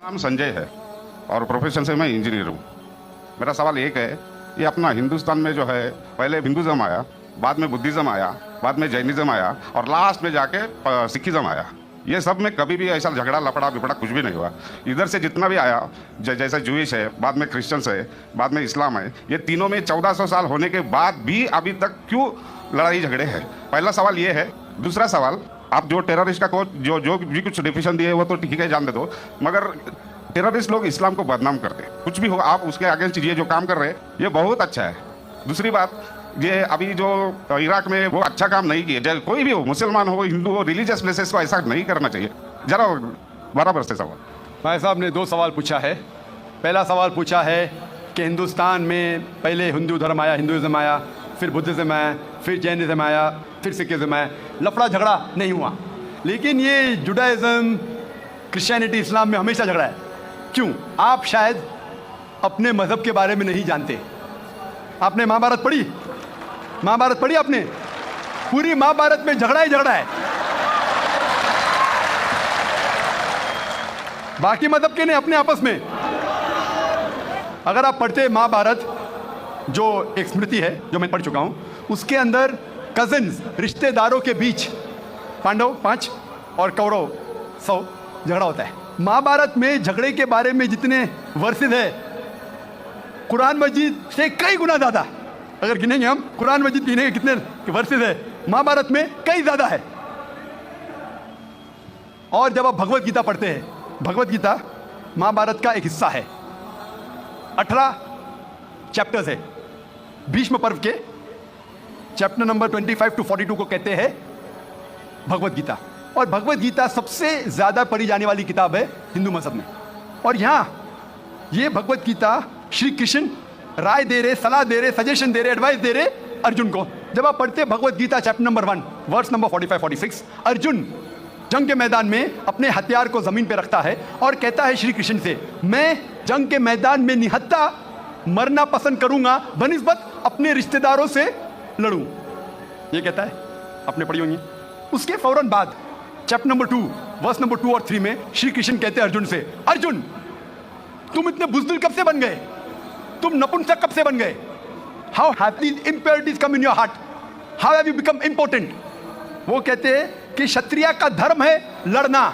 नाम संजय है और प्रोफेशन से मैं इंजीनियर हूँ। मेरा सवाल एक है, ये अपना हिंदुस्तान में जो है पहले हिंदुज़म आया, बाद में बुद्धिज़्म आया, बाद में जैनिज़्म आया और लास्ट में जाके सिखिज़म आया। ये सब में कभी भी ऐसा झगड़ा लपड़ा बिपड़ा कुछ भी नहीं हुआ। इधर से जितना भी आया जैसे जूइश है, बाद में क्रिश्चियंस है, बाद में इस्लाम है, ये तीनों में 1400 साल होने के बाद भी अभी तक क्यों लड़ाई झगड़े हैं? पहला सवाल ये है। दूसरा सवाल, आप जो टेररिस्ट का को जो भी कुछ डिफिनेशन दिए वो तो ठीक है, जान दे दो, मगर टेररिस्ट लोग इस्लाम को बदनाम करते हैं। कुछ भी हो, आप उसके अगेंस्ट ये जो काम कर रहे हैं ये बहुत अच्छा है। दूसरी बात, ये अभी जो इराक में वो अच्छा काम नहीं किए, कोई भी हो, मुसलमान हो, हिंदू हो, रिलीजियस प्लेसेस को ऐसा नहीं करना चाहिए। जरा बराबर से सवाल। भाई साहब ने दो सवाल पूछा है। पहला सवाल पूछा है कि हिंदुस्तान में पहले हिंदू धर्म आया, हिंदुइज्म आया, फिर बुद्धिज़्म आया, फिर जैनिज़्म आया, फिर सिखिज़्म आया, लफड़ा झगड़ा नहीं हुआ। लेकिन ये जुडाइज़म, क्रिश्चियनिटी, इस्लाम में हमेशा झगड़ा है। क्यों? आप शायद अपने मज़हब के बारे में नहीं जानते। आपने महाभारत पढ़ी? महाभारत पढ़ी आपने? पूरी महाभारत में झगड़ा ही झगड़ा है। बाकी मज़हब के नहीं, अपने आपस में। अगर आप पढ़ते महाभारत, जो एक स्मृति है जो मैं पढ़ चुका हूं, उसके अंदर कजिन्स, रिश्तेदारों के बीच पांडव 5 और कौरव 100 झगड़ा होता है। महाभारत में झगड़े के बारे में जितने वर्सेस है, कुरान मजीद से कई गुना ज़्यादा। अगर गिनेंगे हम, कुरान मजीद गिनेंगे कितने वर्सेस है, महाभारत में कई ज़्यादा है। और जब आप भगवत गीता पढ़ते हैं, भगवत गीता महाभारत का एक हिस्सा है। 18 चैप्टर्स है। भीष्म पर्व के चैप्टर नंबर 25 to 42 को कहते हैं भगवत गीता। और भगवत गीता सबसे ज़्यादा पढ़ी जाने वाली किताब है हिंदू मज़हब में। और यहाँ ये भगवत गीता श्री कृष्ण राय दे रहे, सलाह दे रहे, सजेशन दे रहे, एडवाइस दे रहे अर्जुन को। जब आप पढ़ते Bhagavad Gita chapter number 1 verse number 45-46, Arjun जंग के मैदान में अपने हथियार को ज़मीन पर रखता है और कहता है श्री कृष्ण से, मैं जंग के मैदान में निहत्था मरना पसंद करूंगा बनिस्बत अपने रिश्तेदारों से लड़ूं। ये कहता है, आपने पढ़ी होंगी। उसके फौरन बाद चैप्टर नंबर 2 वर्स नंबर 2 और 3 में श्री कृष्ण कहते हैं अर्जुन से, अर्जुन तुम इतने बुज़दिल कब से बन गए? तुम नपुंसक कब से बन गए? How have these impurities come in your heart? How have you become important? वो कहते हैं कि क्षत्रिय का धर्म है लड़ना।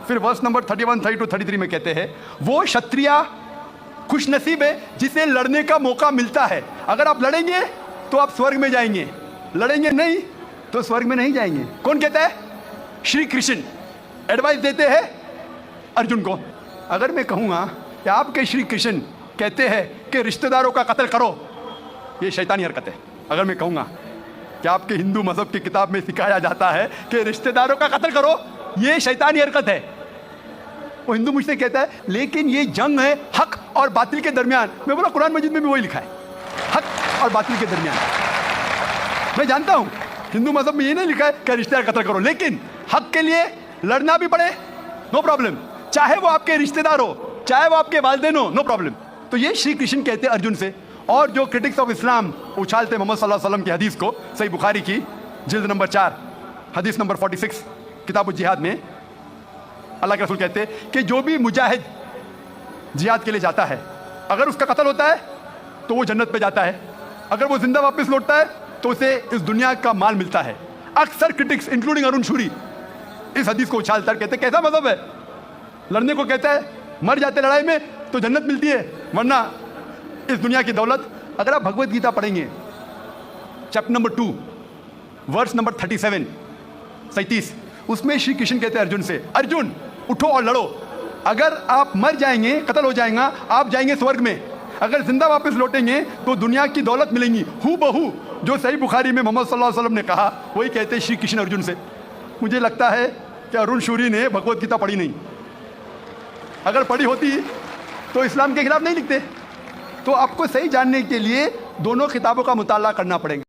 फिर वर्स नंबर 31, 32, 33 में कहते हैं, वो क्षत्रिय खुशनसीब है जिसे लड़ने का मौका मिलता है। अगर आप लड़ेंगे तो आप स्वर्ग में जाएंगे, लड़ेंगे नहीं तो स्वर्ग में नहीं जाएंगे। कौन कहता है? श्री कृष्ण एडवाइस देते हैं अर्जुन को। अगर मैं कहूँगा कि आपके श्री कृष्ण कहते हैं कि रिश्तेदारों का कत्ल करो, ये शैतानी हरकत है। अगर मैं कहूँगा कि आपके हिंदू मज़हब की किताब में सिखाया जाता है कि रिश्तेदारों का कत्ल करो, ये शैतानी हरकत है। वो हिंदू मुझसे कहता है लेकिन ये जंग है हक और बातिल के दरमियान। मैं बोला कुरान मजीद में भी वही लिखा है, हक और बातिल के दरमियान। मैं जानता हूँ हिंदू मज़हब में ये नहीं लिखा है कि रिश्तेदार कत्ल करो, लेकिन हक के लिए लड़ना भी पड़े, नो प्रॉब्लम। चाहे वो आपके रिश्तेदार हो, चाहे वो आपके वालिदैन हो, नो प्रॉब्लम। तो ये श्री कृष्ण कहते हैं अर्जुन से। और जो क्रिटिक्स ऑफ इस्लाम उछालते मोहम्मद सल्लल्लाहु अलैहि वसल्लम की हदीस को, सही बुखारी की जिल्द नंबर 4 हदीस नंबर 46 किताब जिहाद में अल्लाह के रसूल कहते हैं कि जो भी मुजाहिद जिहाद के लिए जाता है, अगर उसका कत्ल होता है तो वो जन्नत पे जाता है, अगर वो जिंदा वापस लौटता है तो उसे इस दुनिया का माल मिलता है। अक्सर क्रिटिक्स इंक्लूडिंग अरुण शूरी इस हदीस को उछालकर कहते हैं कैसा मज़हब है? लड़ने को कहता है, मर जाते लड़ाई में तो जन्नत मिलती है, वरना इस दुनिया की दौलत। अगर आप भगवत गीता पढ़ेंगे चैप्टर नंबर 2 वर्स नंबर 37, उसमें श्री कृष्ण कहते हैं अर्जुन से, अर्जुन उठो और लड़ो। अगर आप मर जाएंगे, कत्ल हो जाएगा, आप जाएंगे स्वर्ग में। अगर जिंदा वापस लौटेंगे तो दुनिया की दौलत मिलेंगी हू बहू जो सही बुखारी में मोहम्मद सल्लल्लाहु अलैहि वसल्लम ने कहा, वही कहते हैं श्री कृष्ण अर्जुन से। मुझे लगता है कि अरुण शूरी ने भगवत गीता पढ़ी नहीं। अगर पढ़ी होती तो इस्लाम के खिलाफ नहीं लिखते। तो आपको सही जानने के लिए दोनों किताबों का मुताला करना पड़ेगा।